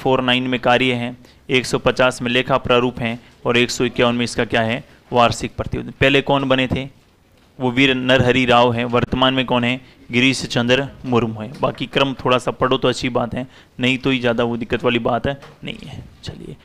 149 में कार्य हैं, 150 में लेखा प्रारूप हैं और 151 में इसका क्या है, वार्षिक प्रतिवेदन। पहले कौन बने थे, वो वीर नरहरि राव हैं। वर्तमान में कौन है, गिरीश चंद्र मुर्मू है। बाकी क्रम थोड़ा सा पढ़ो तो अच्छी बात है, नहीं तो ही ज़्यादा वो दिक्कत वाली बात है नहीं है। चलिए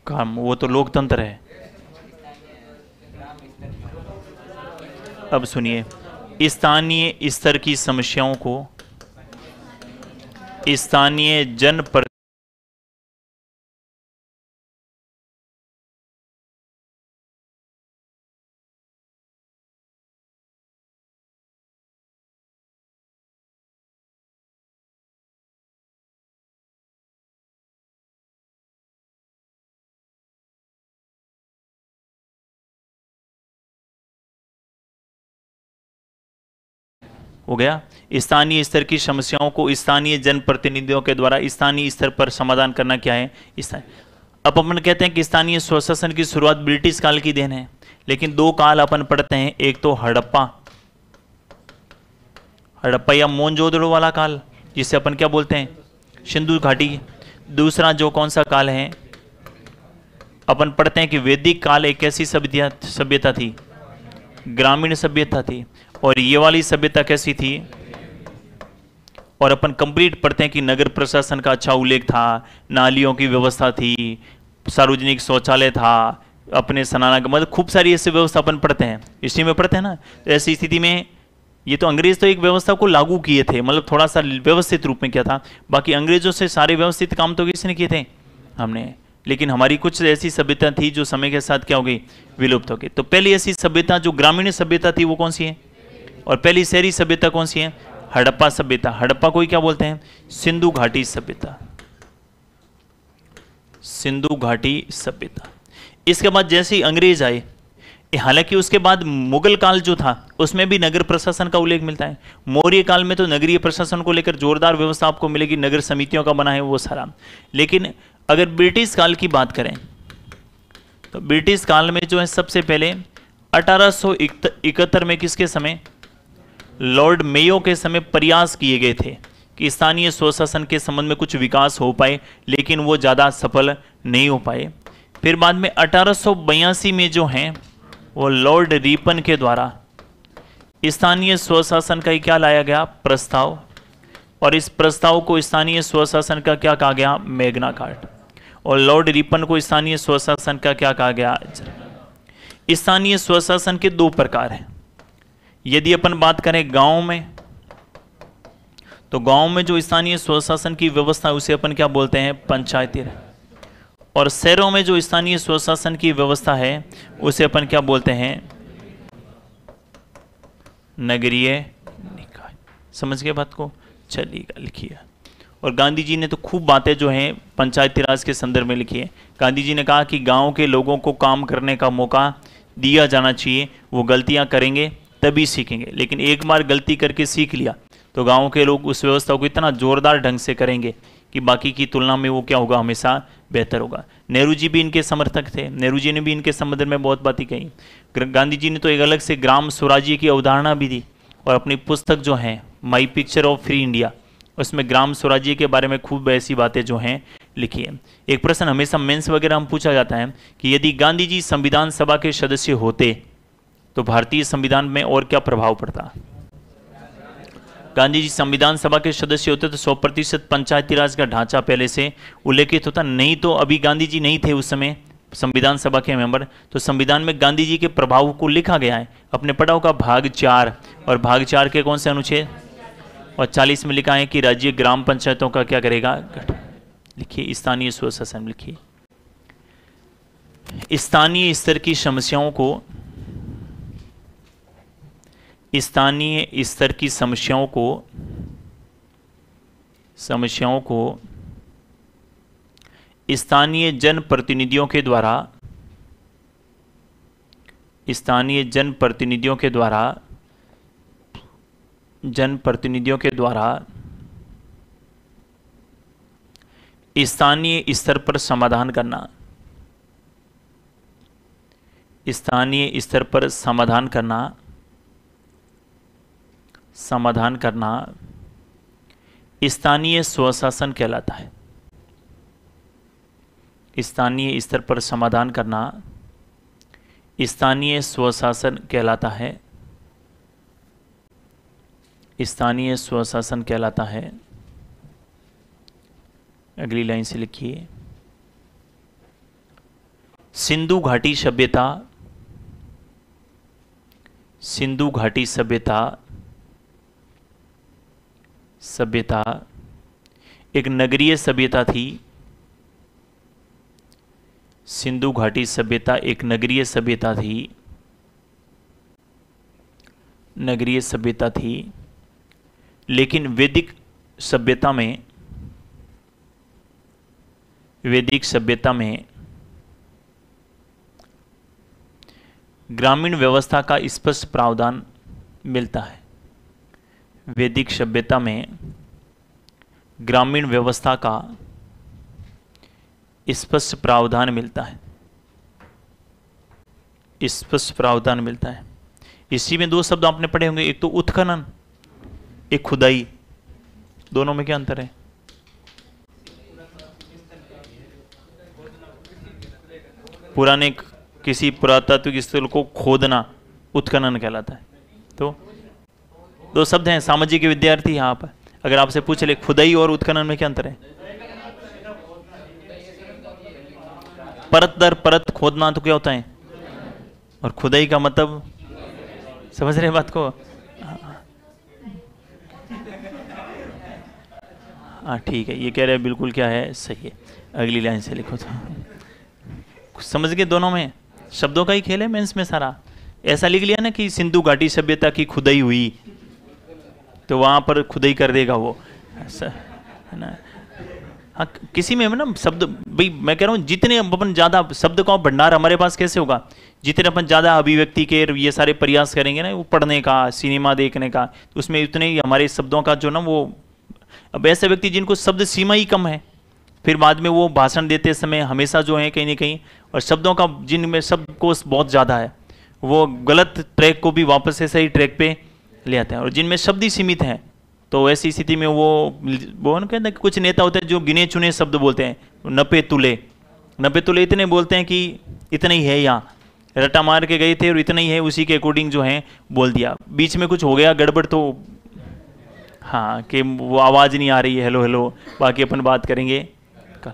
काम वो तो लोकतंत्र है। अब सुनिए, स्थानीय स्तर की समस्याओं को स्थानीय जन हो गया। स्थानीय स्तर की समस्याओं को स्थानीय जनप्रतिनिधियों के द्वारा स्थानीय स्तर पर समाधान करना क्या है, स्थानीय। अब अपन कहते हैं कि स्थानीय स्वशासन की शुरुआत ब्रिटिश काल की देन है, लेकिन दो काल अपन पढ़ते हैं, एक तो हड़प्पा या मोहनजोदड़ो वाला काल, जिसे अपन क्या बोलते हैं, सिंधु घाटी। दूसरा जो कौन सा काल है, अपन पढ़ते हैं कि वैदिक काल एक ऐसी सभ्यता थी, ग्रामीण सभ्यता थी, और ये वाली सभ्यता कैसी थी। और अपन कंप्लीट पढ़ते हैं कि नगर प्रशासन का अच्छा उल्लेख था, नालियों की व्यवस्था थी, सार्वजनिक शौचालय था, अपने स्नानागार, मतलब खूब सारी ऐसी व्यवस्था अपन पढ़ते हैं, इसी में पढ़ते हैं ना। तो ऐसी स्थिति में ये तो अंग्रेज तो एक व्यवस्था को लागू किए थे, मतलब थोड़ा सा व्यवस्थित रूप में किया था, बाकी अंग्रेजों से सारे व्यवस्थित काम तो किसने किए थे, हमने। लेकिन हमारी कुछ ऐसी सभ्यता थी जो समय के साथ क्या हो गई, विलुप्त हो गई। तो पहली ऐसी सभ्यता जो ग्रामीण सभ्यता थी वो कौन सी है, और पहली शहरी सभ्यता कौन सी है, हड़प्पा सभ्यता। हड़प्पा को ही क्या बोलते हैं, सिंधु घाटी सभ्यता, सिंधु घाटी सभ्यता। इसके बाद जैसे ही अंग्रेज आए, हालांकि उसके बाद मुगल काल जो था उसमें भी नगर प्रशासन का उल्लेख मिलता है। मौर्य काल में तो नगरीय प्रशासन को लेकर जोरदार व्यवस्था आपको मिलेगी, नगर समितियों का बना है वो सारा। लेकिन अगर ब्रिटिश काल की बात करें तो ब्रिटिश काल में जो है सबसे पहले 1871 में किसके समय, लॉर्ड मेयो के समय प्रयास किए गए थे कि स्थानीय स्वशासन के संबंध में कुछ विकास हो पाए, लेकिन वो ज़्यादा सफल नहीं हो पाए। फिर बाद में 1882 में जो हैं वो लॉर्ड रिपन के द्वारा स्थानीय स्वशासन का क्या लाया गया, प्रस्ताव, और इस प्रस्ताव को स्थानीय स्वशासन का क्या कहा गया, मैग्ना कार्टा। और लॉर्ड रिपन को स्थानीय स्वशासन का क्या कहा गया। स्थानीय स्वशासन के दो प्रकार हैं। यदि अपन बात करें गांव में, तो गांव में जो स्थानीय स्वशासन की व्यवस्था है उसे अपन क्या बोलते हैं, पंचायती राज। और शहरों में जो स्थानीय स्वशासन की व्यवस्था है उसे अपन क्या बोलते हैं, नगरीय निकाय। समझ गए बात को, चलिएगा लिखिए। और गांधी जी ने तो खूब बातें जो हैं पंचायती राज के संदर्भ में लिखी है। गांधी जी ने कहा कि गांव के लोगों को काम करने का मौका दिया जाना चाहिए, वो गलतियां करेंगे तभी सीखेंगे, लेकिन एक बार गलती करके सीख लिया तो गांव के लोग उस व्यवस्था को इतना जोरदार ढंग से करेंगे कि बाकी की तुलना में वो क्या होगा, हमेशा बेहतर होगा। नेहरू जी भी इनके समर्थक थे, नेहरू जी ने भी इनके संबंध में बहुत बातें कही। गांधी जी ने तो एक अलग से ग्राम स्वराज्य की अवधारणा भी दी, और अपनी पुस्तक जो है my picture of free India, उसमें ग्राम स्वराज्य के बारे में खूब ऐसी बातें जो हैं लिखी है। एक प्रश्न हमेशा मेंस वगैरह हम पूछा जाता है कि यदि गांधी जी संविधान सभा के सदस्य होते तो भारतीय संविधान में और क्या प्रभाव पड़ता। गांधी जी संविधान सभा के सदस्य होते तो 100% पंचायती राज का ढांचा पहले से उल्लेखित होता, नहीं तो अभी गांधी जी नहीं थे उस समय संविधान सभा के मेंबर, तो संविधान में गांधी जी के प्रभाव को लिखा गया है। अपने पढ़ा होगा भाग 4, और भाग 4 के कौन से अनुच्छेद, और 40 में लिखा है कि राज्य ग्राम पंचायतों का क्या करेगा, गठन। लिखिए स्थानीय स्वशासन लिखिए। स्थानीय स्तर की समस्याओं को, स्थानीय स्तर की समस्याओं को स्थानीय जनप्रतिनिधियों के द्वारा, स्थानीय जनप्रतिनिधियों के द्वारा स्थानीय स्तर पर समाधान करना, स्थानीय स्तर पर समाधान करना स्थानीय स्वशासन कहलाता है। स्थानीय स्तर पर समाधान करना स्थानीय स्वशासन कहलाता है। स्थानीय स्वशासन कहलाता है। अगली लाइन से लिखिए। सिंधु घाटी सभ्यता, सिंधु घाटी सभ्यता एक नगरीय सभ्यता थी। सिंधु घाटी सभ्यता एक नगरीय सभ्यता थी, लेकिन वैदिक सभ्यता में ग्रामीण व्यवस्था का स्पष्ट प्रावधान मिलता है। वैदिक सभ्यता में ग्रामीण व्यवस्था का स्पष्ट प्रावधान मिलता है। स्पष्ट प्रावधान मिलता है। इसी में दो शब्द आपने पढ़े होंगे, एक तो उत्खनन, एक खुदाई। दोनों में क्या अंतर है? पुराने किसी पुरातात्विक स्थल को खोदना उत्खनन कहलाता है। तो दो शब्द हैं। सामाजिक के विद्यार्थी यहाँ पर अगर आपसे पूछ ले खुदाई और उत्खनन में क्या अंतर है? परत दर परत खोदना तो क्या होता है, और खुदाई का मतलब समझ रहे बात को? हाँ ठीक है, ये कह रहे हैं बिल्कुल क्या है, सही है। अगली लाइन से लिखो तो समझ गए। दोनों में शब्दों का ही खेल है मेंस में सारा। ऐसा लिख लिया ना कि सिंधु घाटी सभ्यता की खुदाई हुई, तो वहां पर खुदाई कर देगा वो, है ना। हाँ किसी में ना शब्द, भाई मैं कह रहा हूँ जितने अपन ज़्यादा शब्द का भंडार हमारे पास कैसे होगा, जितने अपन ज़्यादा अभिव्यक्ति के ये सारे प्रयास करेंगे ना, वो पढ़ने का, सिनेमा देखने का, तो उसमें उतने ही हमारे शब्दों का जो ना वो, अब ऐसे व्यक्ति जिनको शब्द सीमा ही कम है, फिर बाद में वो भाषण देते समय हमेशा जो है कहीं ना कहीं, और शब्दों का जिनमें शब्दकोश बहुत ज़्यादा है, वो गलत ट्रैक को भी वापस से सही ट्रैक पे ले आते हैं। और जिनमें शब्द ही सीमित हैं, तो ऐसी स्थिति में वो ना कहते हैं, कुछ नेता होते हैं जो गिने चुने शब्द बोलते हैं, 90 तुले इतने बोलते हैं कि इतना ही है, यहाँ रट्टा मार के गए थे और इतना ही है, उसी के अकॉर्डिंग जो है बोल दिया। बीच में कुछ हो गया गड़बड़ तो हाँ कि वो आवाज़ नहीं आ रही है, हेलो हेलो, बाकी अपन बात करेंगे कल।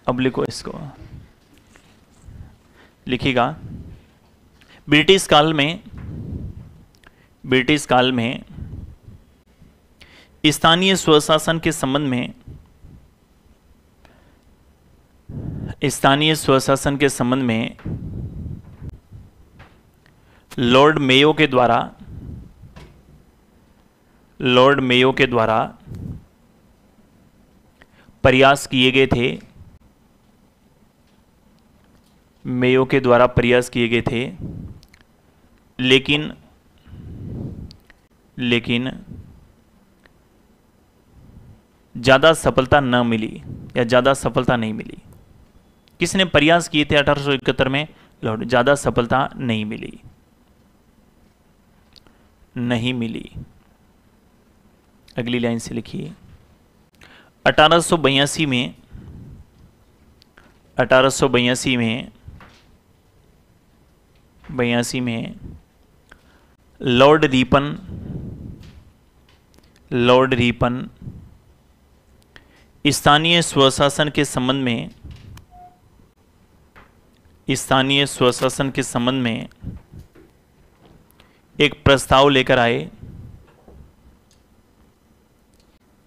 अब लिखो इसको, लिखिएगा। ब्रिटिश काल में स्थानीय स्वशासन के संबंध में लॉर्ड मेयो के द्वारा प्रयास किए गए थे, लेकिन ज़्यादा सफलता न मिली, या ज़्यादा सफलता नहीं मिली। किसने प्रयास किए थे 1871 में? लॉर्ड। ज़्यादा सफलता नहीं मिली। अगली लाइन से लिखिए। 1882 में लॉर्ड रीपन स्थानीय स्वशासन के संबंध में एक प्रस्ताव लेकर आए।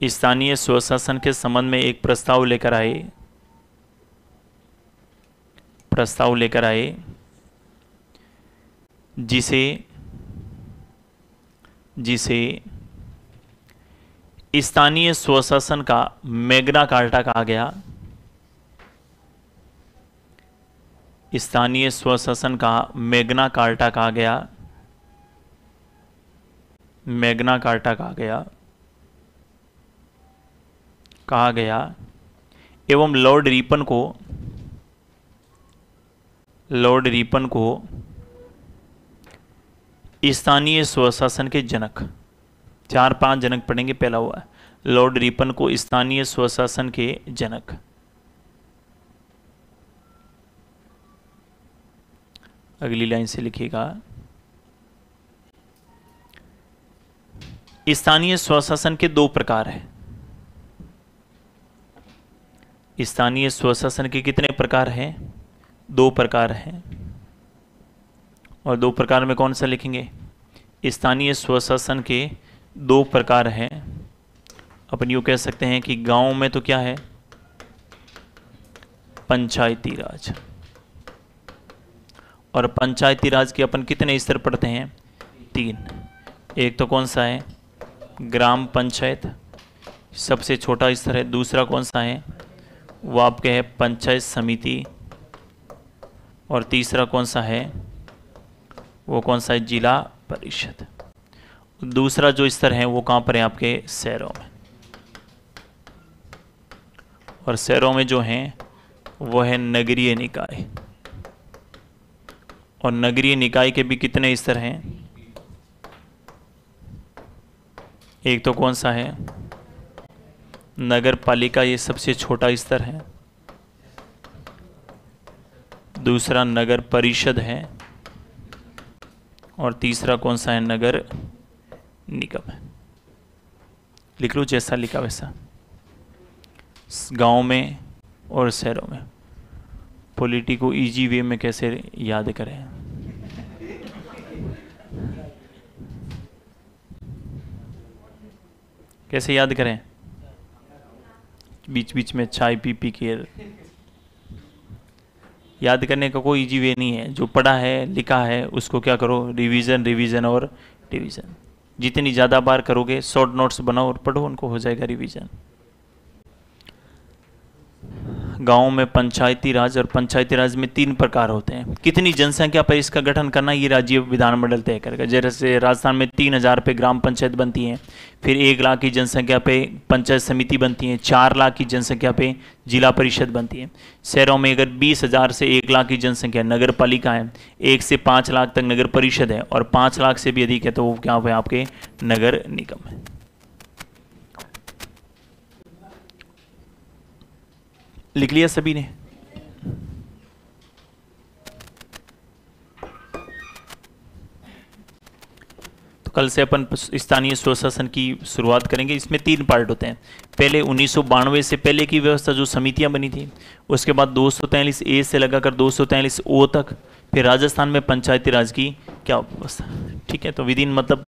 स्थानीय स्वशासन के संबंध में एक प्रस्ताव लेकर आए जिसे स्थानीय स्वशासन का मैग्ना कार्टा कहा गया। स्थानीय स्वशासन का मैग्ना कार्टा कहा गया एवं लॉर्ड रिपन को स्थानीय स्वशासन के जनक, 4-5 जनक पढ़ेंगे। पहला हुआ लॉर्ड रिपन को स्थानीय स्वशासन के जनक। अगली लाइन से लिखिएगा, स्थानीय स्वशासन के 2 प्रकार हैं। स्थानीय स्वशासन के कितने प्रकार हैं? 2 प्रकार हैं। और 2 प्रकार में कौन सा लिखेंगे? स्थानीय स्वशासन के 2 प्रकार हैं। अपन यूँ कह सकते हैं कि गांव में तो क्या है? पंचायती राज। और पंचायती राज के अपन कितने स्तर पढ़ते हैं? 3। एक तो कौन सा है? ग्राम पंचायत, सबसे छोटा स्तर है। दूसरा कौन सा है? वो आपके है पंचायत समिति। और तीसरा कौन सा है? वो कौन सा है? जिला परिषद। दूसरा जो स्तर है वो कहाँ पर है? आपके शहरों में। और शहरों में जो हैं वो है नगरीय निकाय। और नगरीय निकाय के भी कितने स्तर हैं? एक तो कौन सा है? नगर पालिका, ये सबसे छोटा स्तर है। दूसरा नगर परिषद है। और तीसरा कौन सा है? नगर निगम है। लिख लो जैसा लिखा वैसा। गांव में और शहरों में पॉलिटी को इजी वे में कैसे याद करें? कैसे याद करें? बीच बीच में चाय पी के याद करने का कोई इजी वे नहीं है। जो पढ़ा है लिखा है उसको क्या करो? रिवीजन और रिवीजन। जितनी ज़्यादा बार करोगे, शॉर्ट नोट्स बनाओ और पढ़ो, उनको हो जाएगा रिवीजन। गांव में पंचायती राज, और पंचायती राज में 3 प्रकार होते हैं। कितनी जनसंख्या पर इसका गठन करना ये राज्य विधानमंडल तय करेगा। जैसे राजस्थान में 3000 पे ग्राम पंचायत बनती है, फिर 1 लाख की जनसंख्या पे पंचायत समिति बनती है, 4 लाख की जनसंख्या पे जिला परिषद बनती है। शहरों में अगर 20,000 से 1 लाख की जनसंख्या नगर पालिका है, 1 से 5 लाख तक नगर परिषद है, और 5 लाख से भी अधिक है तो वो क्या है? आपके नगर निगम है। लिख लिया सभी ने? तो कल से अपन स्थानीय स्वशासन की शुरुआत करेंगे। इसमें 3 पार्ट होते हैं। पहले 1992 से पहले की व्यवस्था, जो समितियां बनी थी, उसके बाद 243 ए से लगाकर 243 ओ तक, फिर राजस्थान में पंचायती राज की क्या व्यवस्था। ठीक है, तो विदिन मतलब